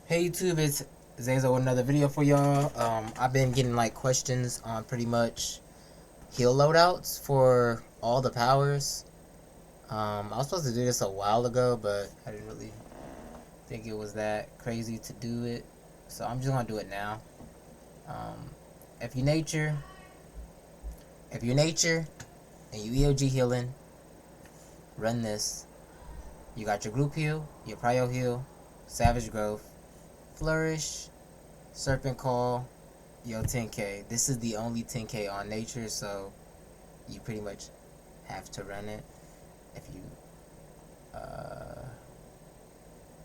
Hey YouTube, it's Zazo with another video for y'all. I've been getting like questions on pretty much heal loadouts for all the powers. I was supposed to do this a while ago, but I didn't really think it was that crazy to do it. So I'm just gonna do it now. Um, if you nature, if you nature and you EOG healing, run this. You got your group heal, your prio heal, savage growth, flourish, serpent call, yo, 10k. This is the only 10k on nature, so you pretty much have to run it. If you, I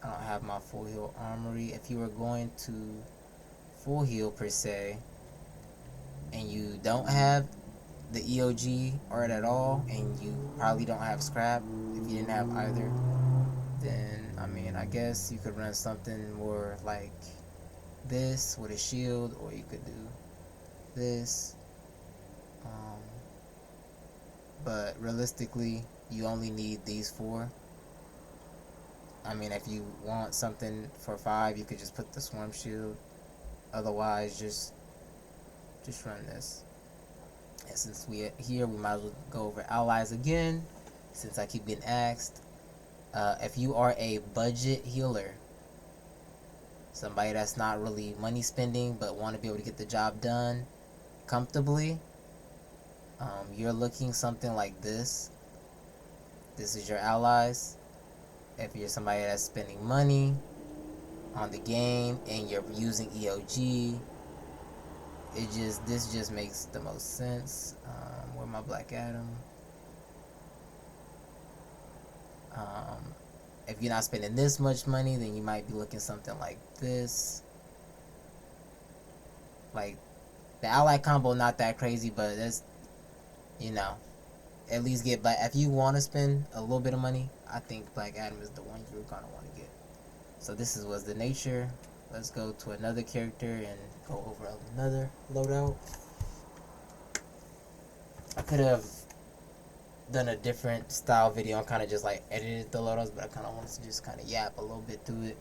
don't have my full heal armory. If you were going to full heal per se, and you don't have the EOG art at all, and you probably don't have scrap, if you didn't have either, then I mean, I guess you could run something more like this with a shield, or you could do this. Um, but realistically, you only need these four. I mean, if you want something for 5, you could just put the swarm shield. Otherwise, just run this. And since we here, we might as well go over allies again, since I keep getting asked. If you are a budget healer, somebody that's not really money spending but want to be able to get the job done comfortably, you're looking something like this. This is your allies. If you're somebody that's spending money on the game and you're using EOG, this just makes the most sense. Where my Black Adam? Um, if you're not spending this much money, then you might be looking something like this. Like the ally combo, not that crazy, but that's, you know, at least get. But if you want to spend a little bit of money, I think Black Adam is the one you're gonna want to get. So this was the nature. Let's go to another character and go over another loadout. I could have done a different style video and kind of just like edited the loadouts, but I kind of wanted to just kind of yap a little bit through it.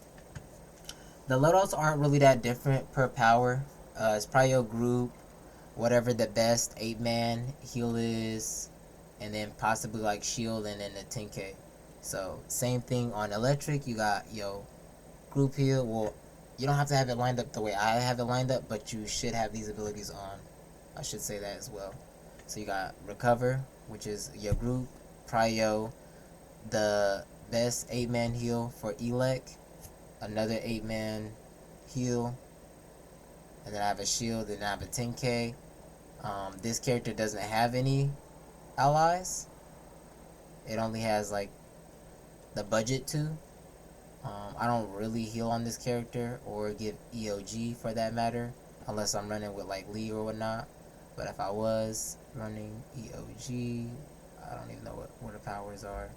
The loadouts aren't really that different per power. It's probably your group, whatever the best 8-man heal is, and then possibly like shield and then the 10k. So same thing on electric. You got group heal. Well, you don't have to have it lined up the way I have it lined up, but you should have these abilities on. I should say that as well. So you got recover, which is your group, prio, the best 8-man heal for elec, another 8-man heal, and then I have a shield, and I have a 10k. This character doesn't have any allies. It only has like the budget to. I don't really heal on this character or give EOG for that matter, unless I'm running with like Lee or whatnot. But if I was running EOG, I don't even know what the powers are.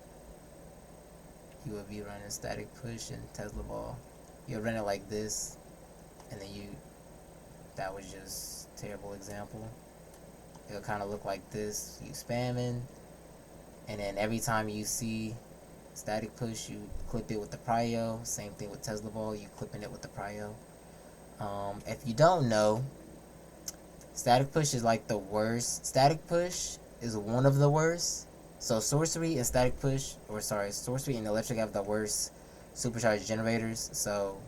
You would be running static push and Tesla ball. You'll run it like this, and then that was just a terrible example. It'll kind of look like this. You spamming, and then every time you see static push, you clip it with the prio. Same thing with Tesla ball, you clipping it with the prio. If you don't know, static push is like the worst. Static push is one of the worst. So sorcery and static push, sorcery and electric have the worst supercharged generators. So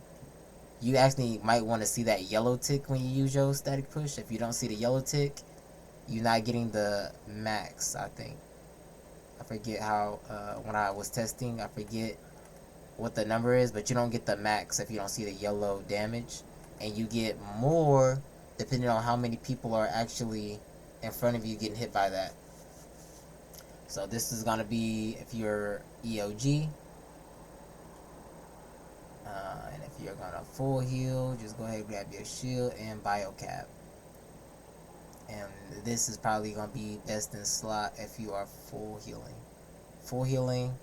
you actually might want to see that yellow tick when you use your static push. If you don't see the yellow tick, you're not getting the max, I think. I forget how, when I was testing, I forget what the number is, but you don't get the max if you don't see the yellow damage. And you get more depending on how many people are actually in front of you getting hit by that. So this is going to be if you're EOG. And if you're going to full heal, just go ahead and grab your shield and biocap. And this is probably going to be best in slot if you are full healing. Full healing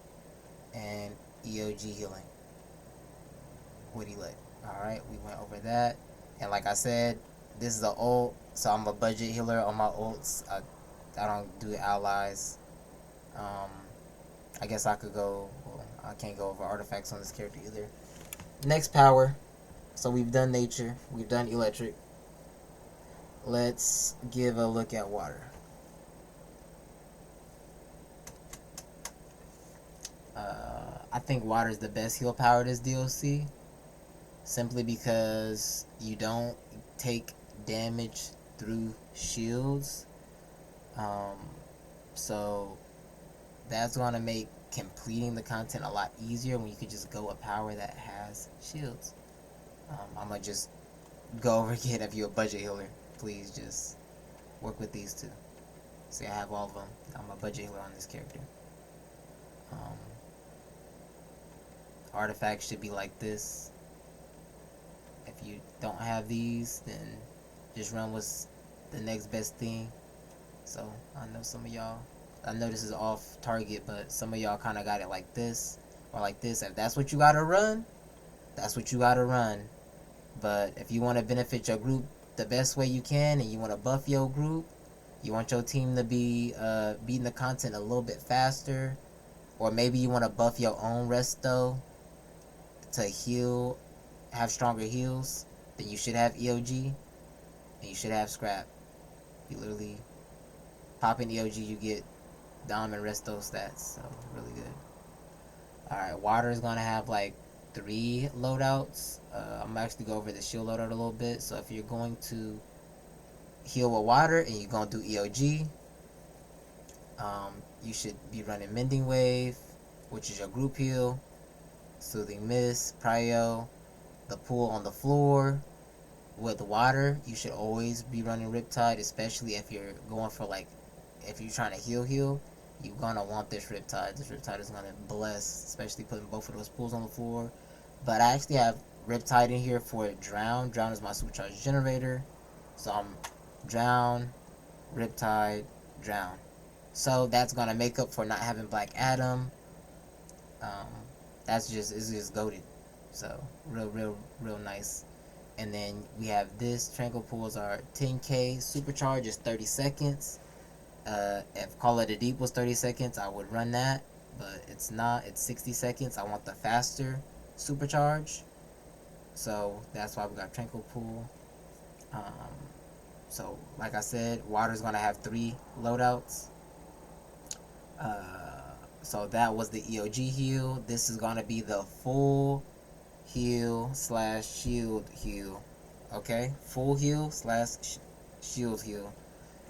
and EOG healing with elect. Alright, we went over that. And like I said, this is an ult, so I'm a budget healer on my ults. I don't do allies. I guess I could go, well, I can't go over artifacts on this character either. Next power, So we've done nature, we've done electric. Let's give a look at water. I think water is the best heal power this DLC, simply because you don't take damage through shields. Um, so that's gonna make completing the content a lot easier when you could just go a power that has shields. I'm gonna just go over again. If you're a budget healer, please just work with these two. See, I have all of them. I'm a budget healer on this character. Um, Artifacts should be like this. If you don't have these, then just run with the next best thing. So I know some of y'all, I know this is off target, but some of y'all kind of got it like this or like this. If that's what you gotta run, that's what you gotta run. But if you want to benefit your group the best way you can, and you want to buff your group, you want your team to be beating the content a little bit faster, or maybe you want to buff your own resto to heal, have stronger heals, then you should have EOG and you should have scrap. You literally pop in EOG, you get Dom and resto stats, so really good. Alright, water is gonna have like 3 loadouts. I'm gonna actually go over the shield loadout a little bit. So if you're going to heal with water and you're gonna do EOG, you should be running Mending Wave, which is your group heal, Soothing Mist, Prio, the pool on the floor. With water, you should always be running Riptide, especially if you're going for like, if you're trying to heal, you're gonna want this Riptide. This Riptide is gonna bless, especially putting both of those pools on the floor. But I actually have Riptide in here for Drown. Drown is my supercharge generator. So I'm Drown, Riptide, Drown. So that's gonna make up for not having Black Adam. It's just goated. So real nice. And then we have this. Tranquil pools are 10k. Supercharge is 30 seconds. If Call of the Deep was 30 seconds, I would run that. But it's not. It's 60 seconds. I want the faster supercharge. So that's why we got Tranquil pool. So like I said, water's gonna have 3 loadouts. So that was the EOG heal. This is gonna be the full heal / shield heal. Okay, full heal / shield heal.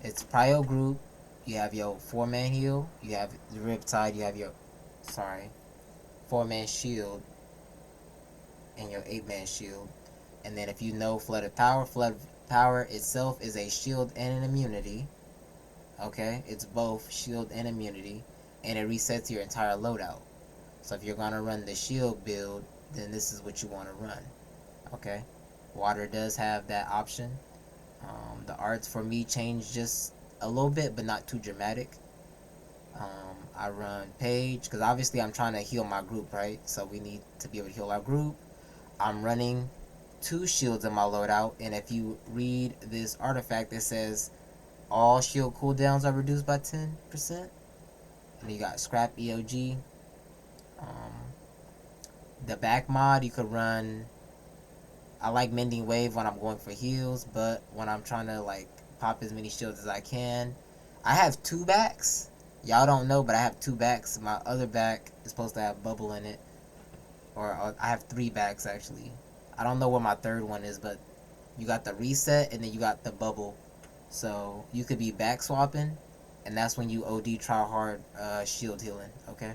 It's prio group. You have your 4-man heal. You have the Riptide. You have your 4-man shield and your 8-man shield. And then if you know flooded power itself is a shield and an immunity. Okay, it's both shield and immunity, and it resets your entire loadout. So if you're gonna run the shield build, then this is what you want to run. Okay, water does have that option. The arts for me change just a little bit, but not too dramatic. I run Page because obviously I'm trying to heal my group, right? So we need to be able to heal our group. I'm running 2 shields in my loadout, and if you read this artifact, it says all shield cooldowns are reduced by 10%. And you got Scrap EOG. The back mod, you could run. I like Mending Wave when I'm going for heals, but when I'm trying to like pop as many shields as I can, I have 2 backs. Y'all don't know, but I have 2 backs. My other back is supposed to have bubble in it, or I have 3 backs actually. I don't know what my third one is, but you got the reset and then you got the bubble. So you could be back swapping, and that's when you OD try hard shield healing. Okay.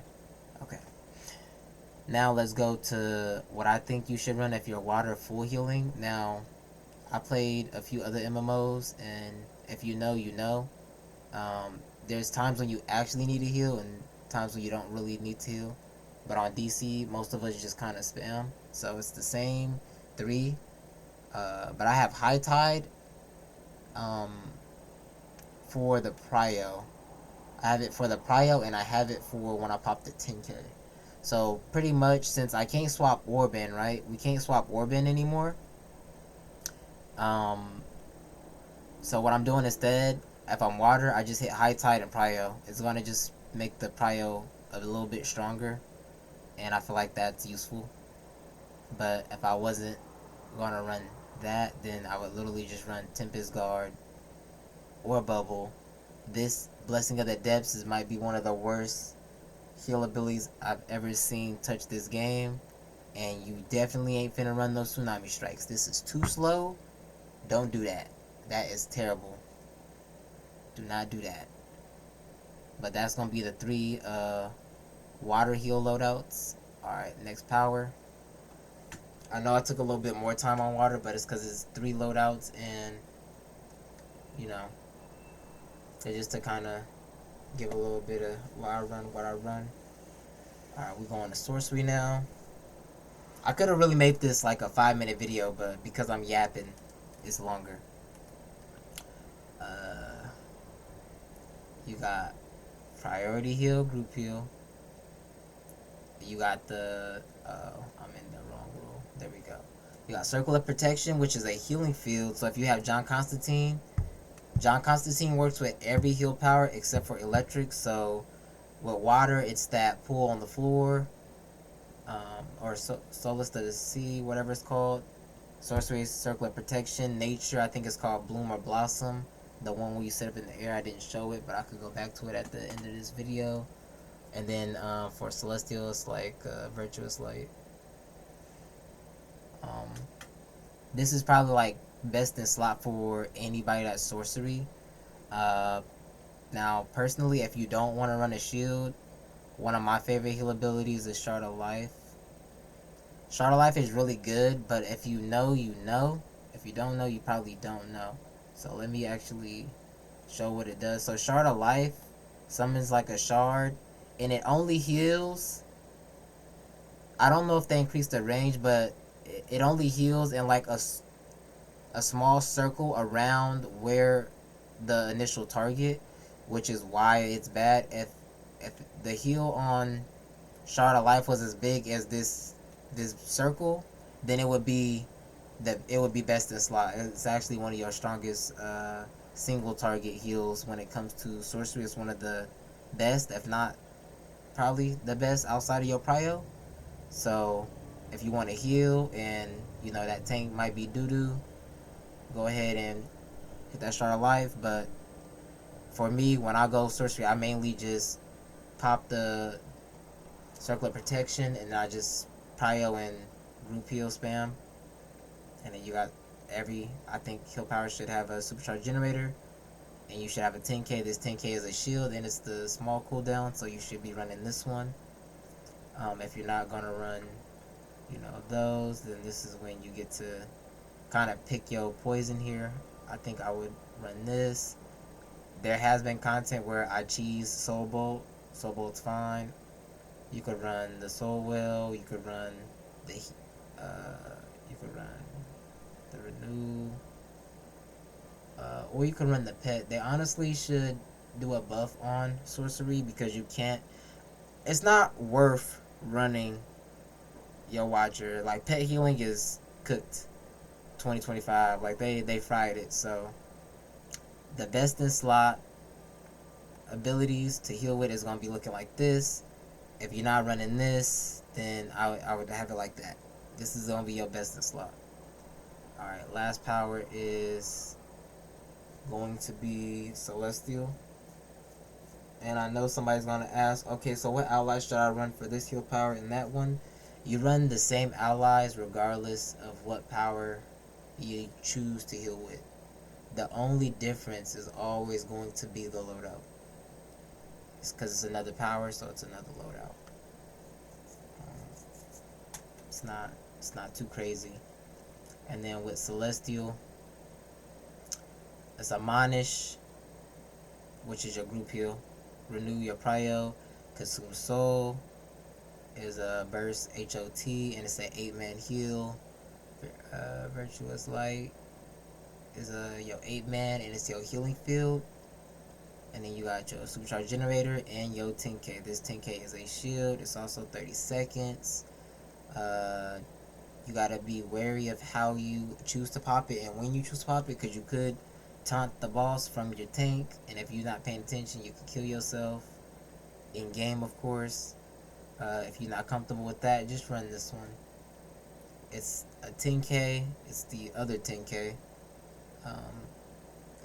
Now let's go to what I think you should run if you're water full healing. Now, I played a few other MMOs, and if you know, you know. There's times when you actually need to heal, and times when you don't really need to heal. But on DC, most of us just kind of spam. So it's the same 3. But I have High Tide for the Prio. I have it for the Prio, and I have it for when I pop the 10k. So pretty much, since I can't swap Orb in, right? We can't swap Orb in anymore. So what I'm doing instead, if I'm water, I just hit High Tide and Prio. It's gonna just make the Prio a little bit stronger, and I feel like that's useful. But if I wasn't gonna run that, then I would literally just run Tempest Guard or Bubble. This Blessing of the Depths might be one of the worst heal abilities I've ever seen touch this game. And you definitely ain't finna run those Tsunami Strikes. This is too slow. Don't do that. That is terrible. Do not do that. But that's gonna be the 3 water heal loadouts. Alright, next power. I know I took a little bit more time on water, but it's because it's 3 loadouts, and you know, it's just to kind of give a little bit of what I run. Alright, we're going to sorcery now. I could have really made this like a 5-minute video, but because I'm yapping, it's longer. You got priority heal, group heal. You got the I'm in the wrong rule. There we go. You got circle of protection, which is a healing field. So if you have John Constantine works with every heal power except for electric. So with water, it's that pool on the floor, or Solace to the Sea, whatever it's called. Sorcery, circle of protection. Nature, I think it's called bloom or blossom. The one where you set up in the air, I didn't show it, but I could go back to it at the end of this video. And then for celestial, it's like virtuous light. This is probably like best in slot for anybody that's sorcery. Now, personally, if you don't want to run a shield, one of my favorite heal abilities is Shard of Life. Shard of Life is really good, but if you know, you know. If you don't know, you probably don't know. So let me actually show what it does. So Shard of Life summons like a shard, and it only heals. I don't know if they increase the range, but it only heals in like a small circle around where the initial target, which is why it's bad. If the heal on Shard of Life was as big as this circle, then it would be best in slot. It's actually one of your strongest single target heals when it comes to sorcery. It's one of the best, if not probably the best outside of your prio. So if you want to heal and you know that tank might be doo-doo, go ahead and hit that Shard of Life. But for me, when I go sorcery, I mainly just pop the circle of protection, and I just prio and group heal spam. And then you got I think heal power should have a supercharged generator, and you should have a 10k. This 10k is a shield, and it's the small cooldown, so you should be running this one. If you're not gonna run, you know, those, then this is when you get to kind of pick your poison here. I think I would run this. There has been content where I cheese Soul Bolt. Soul Bolt's fine. You could run the Soul Well. You could run the Renew. Or you could run the Pet. They honestly should do a buff on sorcery, because you can't. It's not worth running your Watcher. Like, Pet healing is cooked 2025. Like, they fried it. So the best in slot abilities to heal with is going to be looking like this. If you're not running this, then I would have it like that. This is going to be your best in slot. Alright, last power is going to be Celestial. And I know somebody's going to ask, okay, so what allies should I run for this heal power and that one? You run the same allies regardless of what power you choose to heal with. The only difference is always going to be the loadout. It's because it's another power, so it's another loadout. It's not too crazy. And then with Celestial, it's Admonish, which is your group heal. Renew your prio. Consume Soul is a burst HOT, and it's an 8-man heal. Virtuous Light is your 8-man, and it's your healing field. And then you got your supercharged generator and your 10k. This 10k is a shield. It's also 30 seconds. You gotta be wary of how you choose to pop it and when you choose to pop it, because you could taunt the boss from your tank, and if you're not paying attention, you could kill yourself in game, of course. If you're not comfortable with that, just run this one. It's a 10k. It's the other 10k.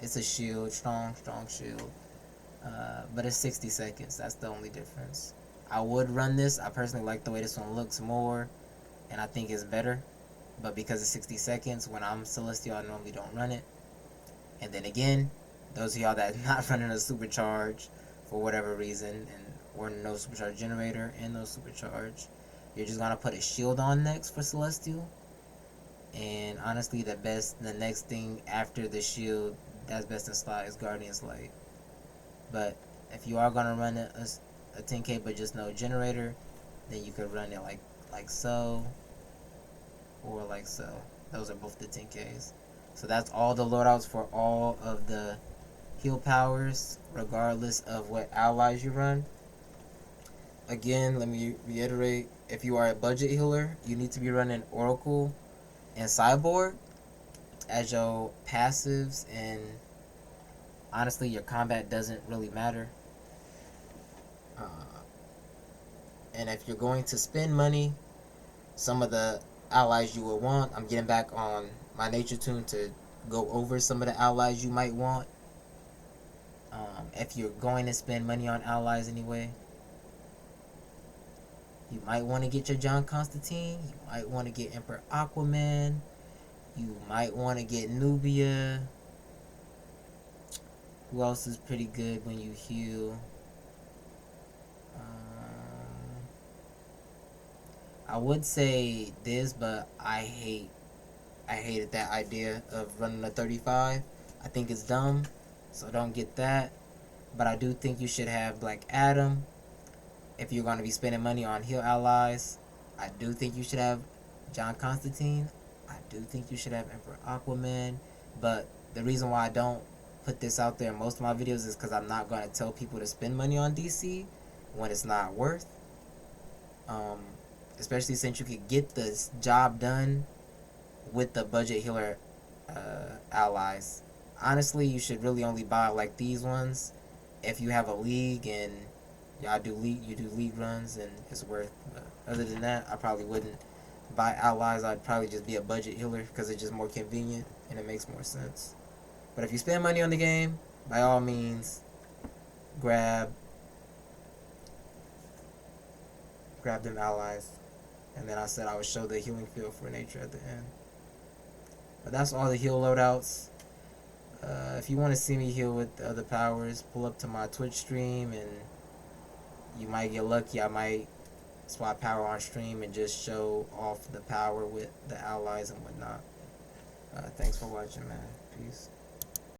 It's a shield, strong shield. But it's 60 seconds. That's the only difference. I would run this. I personally like the way this one looks more, and I think it's better. But because it's 60 seconds, when I'm Celestial, I normally don't run it. And then again, those of y'all that not running a supercharge for whatever reason, and or no supercharge generator and no supercharge, you're just gonna put a shield on next for Celestial. And honestly, the next thing after the shield that's best in slot is Guardian's Light. But if you are gonna run a 10k but just no generator, then you could run it like so, or like so. Those are both the 10ks. So that's all the loadouts for all of the heal powers, regardless of what allies you run. Again, let me reiterate, if you are a budget healer, you need to be running Oracle and Cyborg as your passives, and honestly, your combat doesn't really matter. And if you're going to spend money, some of the allies you will want, I'm getting back on my nature tune to go over some of the allies you might want. If you're going to spend money on allies anyway, you might want to get your John Constantine, you might want to get Emperor Aquaman, you might want to get Nubia. Who else is pretty good when you heal? I would say this, but I hated that idea of running a 35. I think it's dumb, so don't get that. But I do think you should have Black Adam if you're going to be spending money on heal allies. I do think you should have John Constantine. I do think you should have Emperor Aquaman. But the reason why I don't put this out there in most of my videos is because I'm not going to tell people to spend money on DC when it's not worth. Especially since you could get the job done with the budget healer allies. Honestly, you should really only buy like these ones if you have a league and you do league runs and it's worth. But other than that, I probably wouldn't buy allies. I'd probably just be a budget healer because it's just more convenient and it makes more sense. But if you spend money on the game, by all means, grab them allies. And then I said I would show the healing field for nature at the end. But that's all the heal loadouts. If you want to see me heal with the other powers, pull up to my Twitch stream and you might get lucky. I might swap power on stream and just show off the power with the allies and whatnot. Thanks for watching, man. Peace.